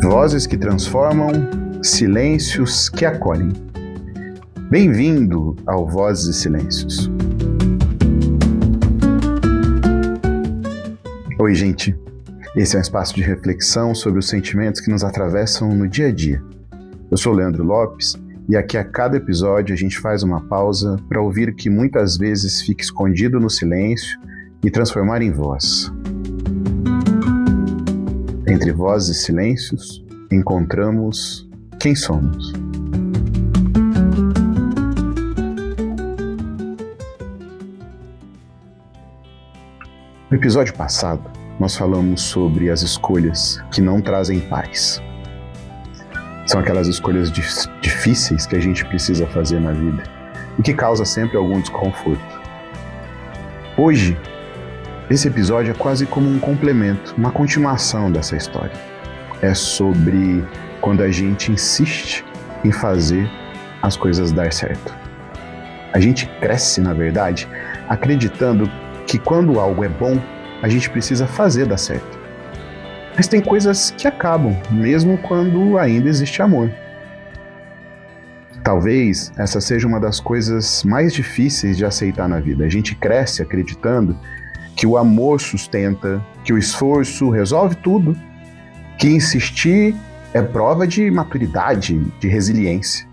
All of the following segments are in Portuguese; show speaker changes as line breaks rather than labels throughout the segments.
Vozes que transformam, silêncios que acolhem. Bem-vindo ao Vozes e Silêncios. Oi, gente. Esse é um espaço de reflexão sobre os sentimentos que nos atravessam no dia a dia. Eu sou Leandro Lopes e aqui a cada episódio a gente faz uma pausa para ouvir o que muitas vezes fica escondido no silêncio e transformar em voz. Entre vozes e silêncios, encontramos quem somos. No episódio passado, nós falamos sobre as escolhas que não trazem paz. São aquelas escolhas difíceis que a gente precisa fazer na vida e que causa sempre algum desconforto. Hoje, esse episódio é quase como um complemento, uma continuação dessa história. É sobre quando a gente insiste em fazer as coisas dar certo. A gente cresce, na verdade, acreditando que quando algo é bom, a gente precisa fazer dar certo. Mas tem coisas que acabam, mesmo quando ainda existe amor. Talvez essa seja uma das coisas mais difíceis de aceitar na vida. A gente cresce acreditando que o amor sustenta, que o esforço resolve tudo, que insistir é prova de maturidade, de resiliência.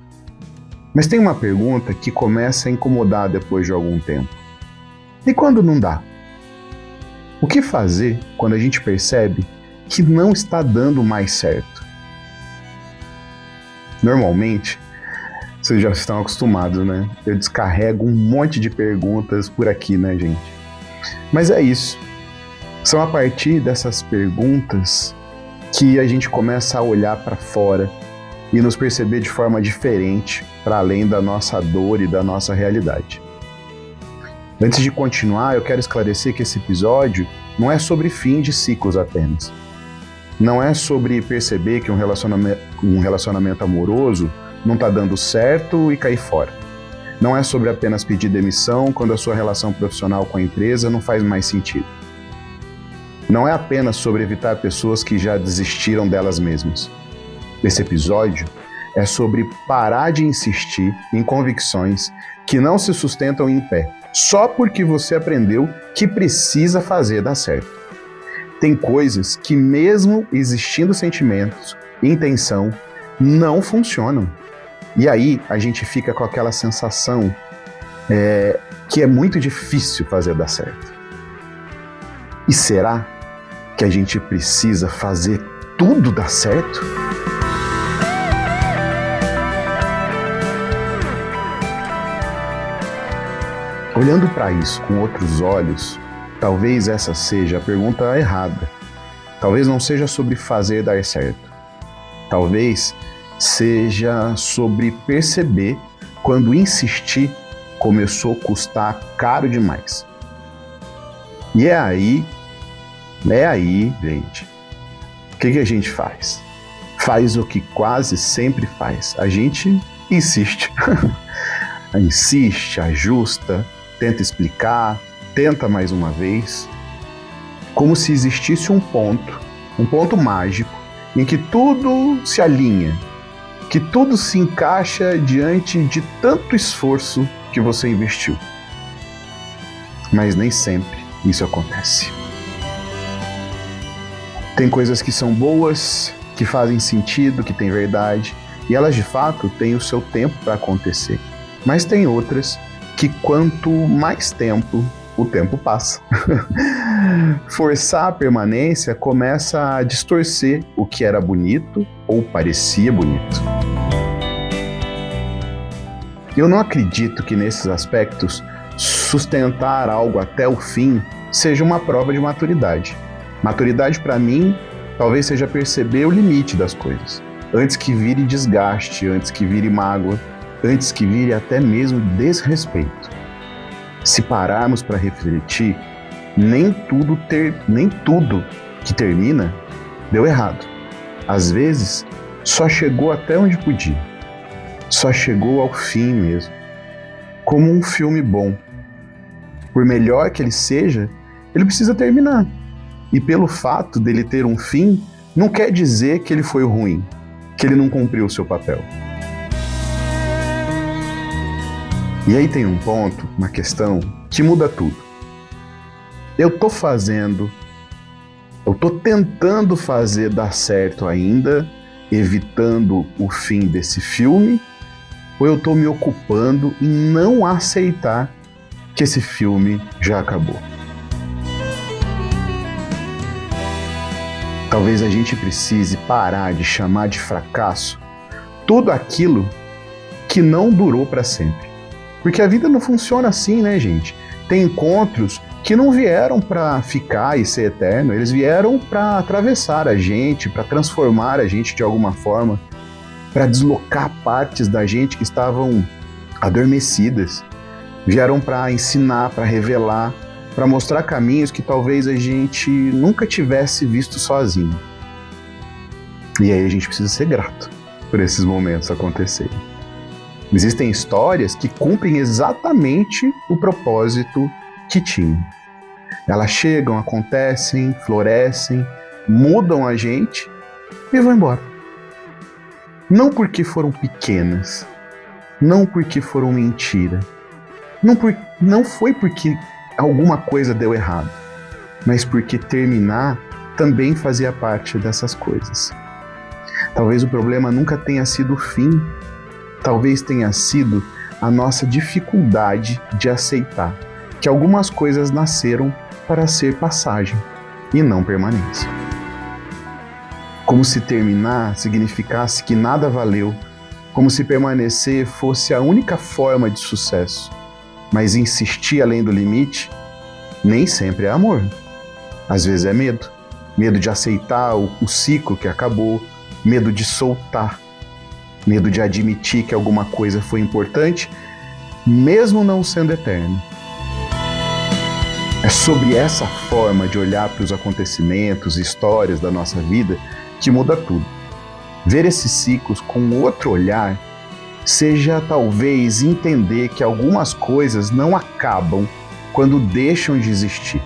Mas tem uma pergunta que começa a incomodar depois de algum tempo. E quando não dá? O que fazer quando a gente percebe que não está dando mais certo? Normalmente, vocês já estão acostumados, né? Eu descarrego um monte de perguntas por aqui, né, gente? Mas é isso. São a partir dessas perguntas que a gente começa a olhar para fora e nos perceber de forma diferente, para além da nossa dor e da nossa realidade. Antes de continuar, eu quero esclarecer que esse episódio não é sobre fim de ciclos apenas. Não é sobre perceber que um relacionamento amoroso não está dando certo e cair fora. Não é sobre apenas pedir demissão quando a sua relação profissional com a empresa não faz mais sentido. Não é apenas sobre evitar pessoas que já desistiram delas mesmas. Esse episódio é sobre parar de insistir em convicções que não se sustentam em pé, só porque você aprendeu que precisa fazer dar certo. Tem coisas que, mesmo existindo sentimentos e intenção, não funcionam. E aí a gente fica com aquela sensação que é muito difícil fazer dar certo. E será que a gente precisa fazer tudo dar certo? Olhando para isso com outros olhos, talvez essa seja a pergunta errada. Talvez não seja sobre fazer dar certo. Talvez seja sobre perceber quando insistir começou a custar caro demais. E é aí, gente, o que a gente faz? Faz o que quase sempre faz. A gente insiste. Insiste, ajusta, tenta explicar, tenta mais uma vez, como se existisse um ponto mágico, em que tudo se alinha, que tudo se encaixa diante de tanto esforço que você investiu. Mas nem sempre isso acontece. Tem coisas que são boas, que fazem sentido, que têm verdade, e elas de fato têm o seu tempo para acontecer. Mas tem outras que quanto mais tempo, o tempo passa. Forçar a permanência começa a distorcer o que era bonito ou parecia bonito. Eu não acredito que nesses aspectos sustentar algo até o fim seja uma prova de maturidade. Maturidade para mim talvez seja perceber o limite das coisas, antes que vire desgaste, antes que vire mágoa, antes que vire até mesmo desrespeito. Se pararmos para refletir, nem tudo que termina deu errado. Às vezes, só chegou até onde podia. Só chegou ao fim mesmo. Como um filme bom. Por melhor que ele seja, ele precisa terminar. E pelo fato dele ter um fim, não quer dizer que ele foi ruim, que ele não cumpriu o seu papel. E aí tem um ponto, uma questão, que muda tudo. Eu tô tentando fazer dar certo ainda, evitando o fim desse filme, ou eu tô me ocupando em não aceitar que esse filme já acabou? Talvez a gente precise parar de chamar de fracasso tudo aquilo que não durou para sempre. Porque a vida não funciona assim, né, gente? Tem encontros que não vieram para ficar e ser eterno, eles vieram para atravessar a gente, para transformar a gente de alguma forma, para deslocar partes da gente que estavam adormecidas. Vieram para ensinar, para revelar, para mostrar caminhos que talvez a gente nunca tivesse visto sozinho. E aí a gente precisa ser grato por esses momentos acontecerem. Existem histórias que cumprem exatamente o propósito que tinham. Elas chegam, acontecem, florescem, mudam a gente e vão embora. Não porque foram pequenas, não porque foram mentira, não foi porque alguma coisa deu errado, mas porque terminar também fazia parte dessas coisas. Talvez o problema nunca tenha sido o fim, talvez tenha sido a nossa dificuldade de aceitar que algumas coisas nasceram para ser passagem e não permanência. Como se terminar significasse que nada valeu, como se permanecer fosse a única forma de sucesso. Mas insistir além do limite nem sempre é amor. Às vezes é medo. Medo de aceitar o ciclo que acabou, medo de soltar, medo de admitir que alguma coisa foi importante, mesmo não sendo eterno. É sobre essa forma de olhar para os acontecimentos, histórias da nossa vida que muda tudo. Ver esses ciclos com outro olhar seja talvez entender que algumas coisas não acabam quando deixam de existir.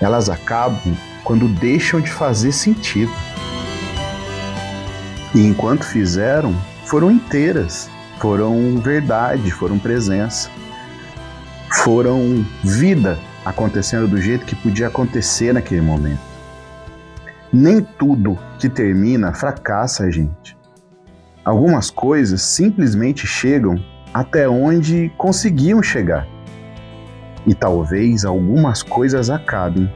Elas acabam quando deixam de fazer sentido. E enquanto fizeram, foram inteiras, foram verdade, foram presença, foram vida acontecendo do jeito que podia acontecer naquele momento. Nem tudo que termina fracassa, gente. Algumas coisas simplesmente chegam até onde conseguiam chegar. E talvez algumas coisas acabem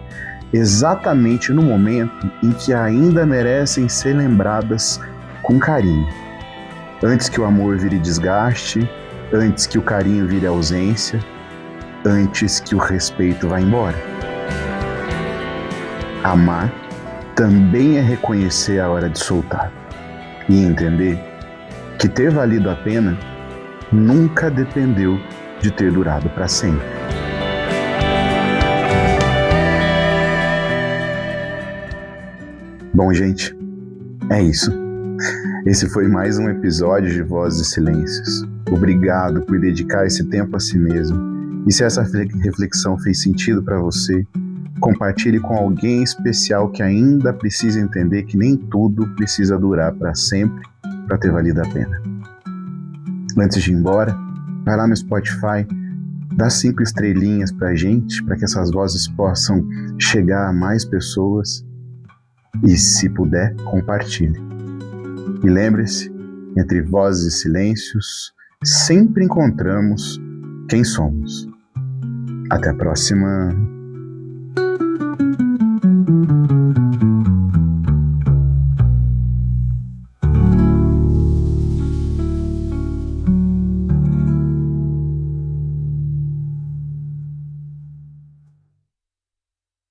exatamente no momento em que ainda merecem ser lembradas com carinho. Antes que o amor vire desgaste, antes que o carinho vire ausência, antes que o respeito vá embora. Amar também é reconhecer a hora de soltar e entender que ter valido a pena nunca dependeu de ter durado para sempre. Bom, gente, é isso. Esse foi mais um episódio de Vozes e Silêncios. Obrigado por dedicar esse tempo a si mesmo. E se essa reflexão fez sentido para você, compartilhe com alguém especial que ainda precisa entender que nem tudo precisa durar para sempre para ter valido a pena. Antes de ir embora, vai lá no Spotify, dá 5 estrelinhas pra gente, para que essas vozes possam chegar a mais pessoas e, se puder, compartilhe. E lembre-se, entre vozes e silêncios, sempre encontramos quem somos. Até a próxima.